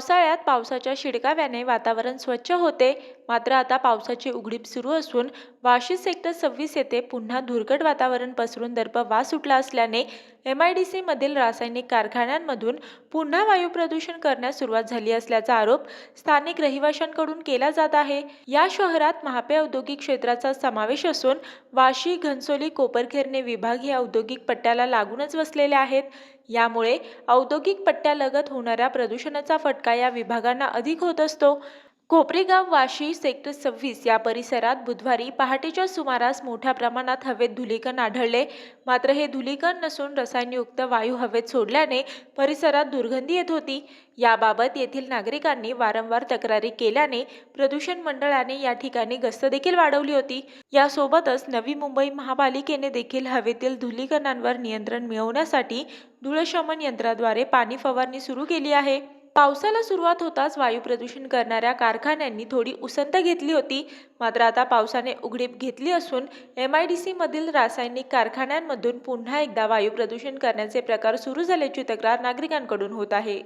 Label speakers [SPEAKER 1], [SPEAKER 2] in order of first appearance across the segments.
[SPEAKER 1] पावसाळ्यात पावसाच्या शिडकाव्याने वातावरण स्वच्छ होते. मात्र आता पावसाची उघडीप सुरू असून वाशी सेक्टर 26 येथे पुन्हा धुरकट वातावरण पसरून दर्प वास सुटला असल्याने MIDC मधील रासायनिक कारखान्यांमधून पुन्हा वायू प्रदूषण करण्यास सुरुवात झाली असल्याचा आरोप स्थानिक रहिवाशांकडून केला जात आहे. या शहरात महापे औद्योगिक क्षेत्राचा समावेश असून वाशी, घनसोली, कोपरखैरणे विभाग हे औद्योगिक पट्ट्याला लागूनच वसलेले आहेत. यामुळे औद्योगिक पट्ट्यालगत होणाऱ्या प्रदूषणाचा फटका या विभागांना अधिक होत असतो. कोपरेगाव, वाशी सेक्टर 26 या परिसरात बुधवारी पहाटेच्या सुमारास मोठ्या प्रमाणात हवेत धुलीकण आढळले. मात्र हे धुलीकण नसून रसायनयुक्त वायू हवेत सोडल्याने परिसरात दुर्गंधी येत होती. याबाबत येथील नागरिकांनी वारंवार तक्रारी केल्याने प्रदूषण मंडळाने या ठिकाणी गस्त देखील वाढवली होती. यासोबतच नवी मुंबई महापालिकेने देखील हवेतील धुलीकणांवर नियंत्रण मिळवण्यासाठी धूळशमन यंत्राद्वारे पाणी फवारणी सुरू केली आहे. पावसाला सुरुवात होताच वायू प्रदूषण करणाऱ्या कारखान्यांनी थोडी उसंत घेतली होती. मात्र आता पावसाने उघडीप घेतली असून MIDC मधील रासायनिक कारखान्यांमधून पुन्हा एकदा वायू प्रदूषण करण्याचे प्रकार सुरू झाल्याची तक्रार नागरिकांकडून होत आहे.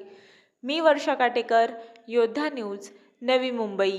[SPEAKER 1] मी वर्षा काटेकर, योद्धा न्यूज, नवी मुंबई.